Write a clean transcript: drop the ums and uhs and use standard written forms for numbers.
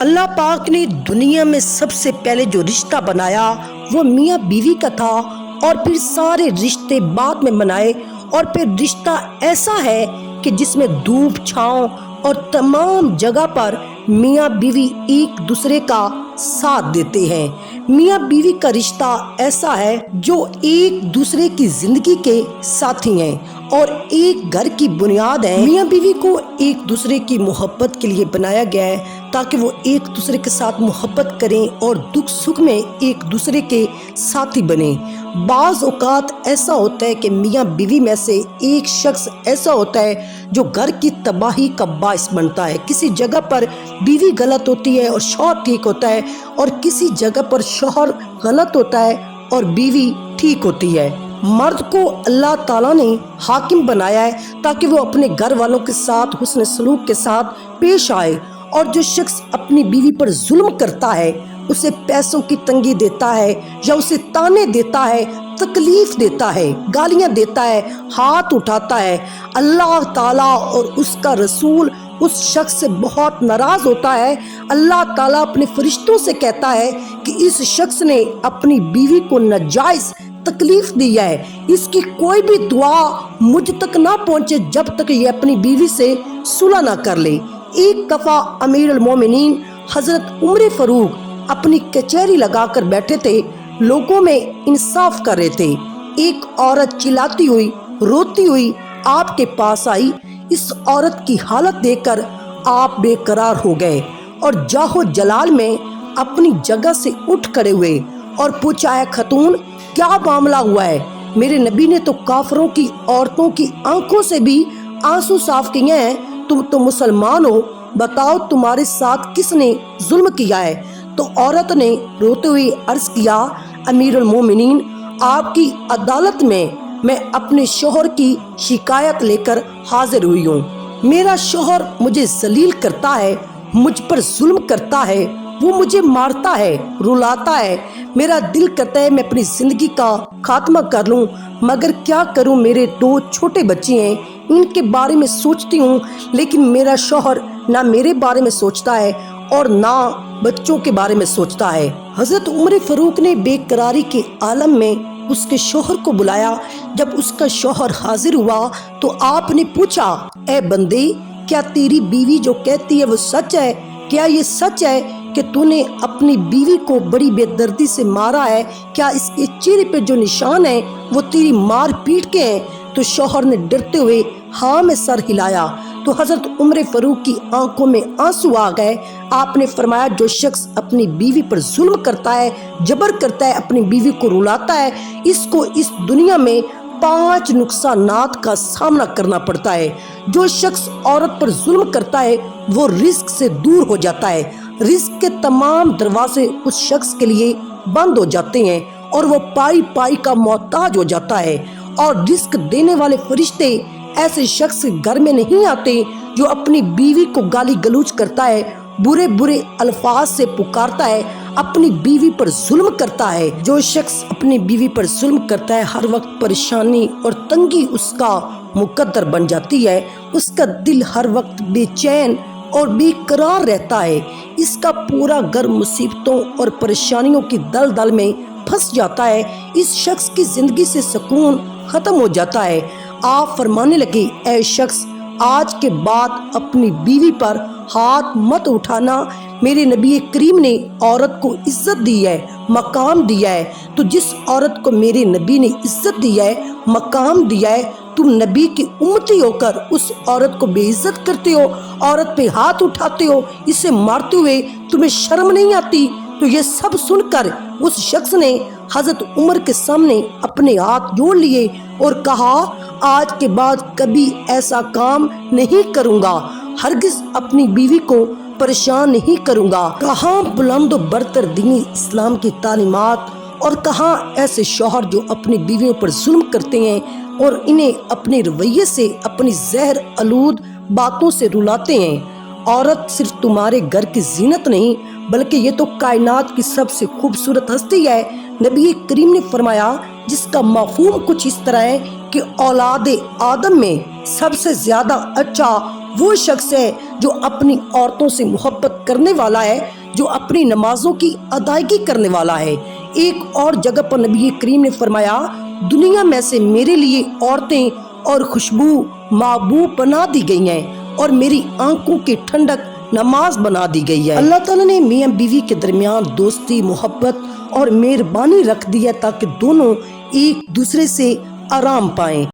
اللہ پاک نے دنیا میں سب سے پہلے جو رشتہ بنایا وہ میاں بیوی کا تھا، اور پھر سارے رشتے بعد میں بنائے، اور پھر رشتہ ایسا ہے کہ جس میں دھوپ چھاؤں اور تمام جگہ پر میاں بیوی ایک دوسرے کا ساتھ دیتے ہیں۔ میاں بیوی کا رشتہ ایسا ہے جو ایک دوسرے کی زندگی کے ساتھی ہیں اور ایک گھر کی بنیاد ہے۔ میاں بیوی کو ایک دوسرے کی محبت کے لیے بنایا گیا ہے تاکہ وہ ایک دوسرے کے ساتھ محبت کریں اور دکھ سکھ میں ایک دوسرے کے ساتھی بنیں۔ بعض اوقات ایسا ہوتا ہے کہ میاں بیوی میں سے ایک شخص ایسا ہوتا ہے جو گھر کی تباہی کا باعث بنتا ہے۔ کسی جگہ پر بیوی غلط ہوتی ہے اور شوہر ٹھیک ہوتا ہے، اور کسی جگہ پر شوہر غلط ہوتا ہے اور بیوی ٹھیک ہوتی ہے۔ مرد کو اللہ تعالیٰ نے حاکم بنایا ہے تاکہ وہ اپنے گھر والوں کے ساتھ حسن سلوک کے ساتھ پیش آئے، اور جو شخص اپنی بیوی پر ظلم کرتا ہے، اسے پیسوں کی تنگی دیتا ہے یا اسے تانے دیتا ہے، تکلیف دیتا ہے، گالیاں دیتا ہے، ہاتھ اٹھاتا ہے، اللہ تعالیٰ اور اس کا رسول اس شخص سے بہت ناراض ہوتا ہے۔ اللہ تعالیٰ اپنے فرشتوں سے کہتا ہے کہ اس شخص نے اپنی بیوی کو ناجائز تکلیف دی ہے، اس کی کوئی بھی دعا مجھ تک نہ پہنچے جب تک یہ اپنی بیوی سے صلح نہ کر لے۔ ایک دفعہ امیر المومنین حضرت عمر فاروق اپنی کچہری لگا کر بیٹھے تھے، لوگوں میں انصاف کر رہے تھے۔ ایک عورت چلاتی ہوئی روتی ہوئی آپ کے پاس آئی۔ اس عورت کی حالت دیکھ کر آپ بے قرار ہو گئے اور جاہو جلال میں اپنی جگہ سے اٹھ کھڑے ہوئے اور پوچھا، اے خاتون، کیا معاملہ ہوا ہے؟ میرے نبی نے تو کافروں کی عورتوں کی آنکھوں سے بھی آنسو صاف کیے ہیں، تم تو مسلمان ہو، بتاؤ تمہارے ساتھ کس نے ظلم کیا ہے؟ تو عورت نے روتے ہوئے عرض کیا، امیر المومنین، آپ کی عدالت میں اپنے شوہر کی شکایت لے کر حاضر ہوئی ہوں۔ میرا شوہر مجھے ذلیل کرتا ہے، مجھ پر ظلم کرتا ہے، وہ مجھے مارتا ہے، رلاتا ہے، میرا دل کرتا ہے میں اپنی زندگی کا خاتمہ کر لوں، مگر کیا کروں، میرے 2 چھوٹے بچے ہیں، ان کے بارے میں سوچتی ہوں، لیکن میرا شوہر نہ میرے بارے میں سوچتا ہے اور نہ بچوں کے بارے میں سوچتا ہے۔ حضرت عمر فاروق نے بے قراری کے عالم میں اس کے شوہر کو بلایا۔ جب اس کا شوہر حاضر ہوا تو آپ نے پوچھا، اے بندے، کیا تیری بیوی جو کہتی ہے وہ سچ ہے؟ کیا یہ سچ ہے کہ تو نے اپنی بیوی کو بڑی بے دردی سے مارا ہے؟ کیا اس کے چہرے پہ جو نشان ہیں وہ تیری مار پیٹ کے ہیں؟ تو شوہر نے ڈرتے ہوئے ہاں میں سر ہلایا۔ تو حضرت عمر فاروق کی آنکھوں میں آنسو آ گئے۔ آپ نے فرمایا، جو شخص اپنی بیوی پر ظلم کرتا ہے، جبر کرتا ہے، اپنی بیوی کو رلاتا ہے، اس کو اس دنیا میں 5 نقصانات کا سامنا کرنا پڑتا ہے۔ جو شخص عورت پر ظلم کرتا ہے وہ رزق سے دور ہو جاتا ہے، رزق کے تمام دروازے اس شخص کے لیے بند ہو جاتے ہیں اور وہ پائی پائی کا محتاج ہو جاتا ہے، اور رزق دینے والے فرشتے ایسے شخص گھر میں نہیں آتے جو اپنی بیوی کو گالی گلوچ کرتا ہے، برے برے الفاظ سے پکارتا ہے، اپنی بیوی پر ظلم کرتا ہے۔ جو شخص اپنی بیوی پر ظلم کرتا ہے، ہر وقت پریشانی اور تنگی اس کا مقدر بن جاتی ہے، اس کا دل ہر وقت بے چین اور بے قرار رہتا ہے، اس کا پورا گھر مصیبتوں اور پریشانیوں کی دلدل میں پھنس جاتا ہے، اس شخص کی زندگی سے سکون ختم ہو جاتا ہے۔ آپ فرمانے لگے، اے شخص، آج کے بعد اپنی بیوی پر ہاتھ مت اٹھانا۔ میرے نبی کریم نے عورت کو عزت دی ہے، مقام دیا ہے، تو جس عورت کو میرے نبی نے عزت دیا ہے، مقام دیا ہے، تم نبی کی امتی ہو کر اس عورت کو بے عزت کرتے ہو، عورت پہ ہاتھ اٹھاتے ہو، اسے مارتے ہوئے تمہیں شرم نہیں آتی؟ تو یہ سب سن کر اس شخص نے حضرت عمر کے سامنے اپنے ہاتھ جوڑ لیے اور کہا، آج کے بعد کبھی ایسا کام نہیں کروں گا، ہرگز اپنی بیوی کو پریشان نہیں کروں گا۔ کہاں بلند و برتر دینی اسلام کی تعلیمات، اور کہاں ایسے شوہر جو اپنی بیویوں پر ظلم کرتے ہیں اور انہیں اپنے رویے سے، اپنی زہر آلود باتوں سے رلاتے ہیں۔ عورت صرف تمہارے گھر کی زینت نہیں بلکہ یہ تو کائنات کی سب سے خوبصورت ہستی ہے۔ نبی کریم نے فرمایا، جس کا مفہوم کچھ اس طرح ہے کہ اولاد آدم میں سب سے زیادہ اچھا وہ شخص ہے جو اپنی عورتوں سے محبت کرنے والا ہے، جو اپنی نمازوں کی ادائیگی کرنے والا ہے۔ ایک اور جگہ پر نبی کریم نے فرمایا، دنیا میں سے میرے لیے عورتیں اور خوشبو محبوب بنا دی گئی ہیں اور میری آنکھوں کی ٹھنڈک نماز بنا دی گئی ہے۔ اللہ تعالیٰ نے میاں بیوی کے درمیان دوستی، محبت اور مہربانی رکھ دی ہے تاکہ دونوں ایک دوسرے سے آرام پائیں۔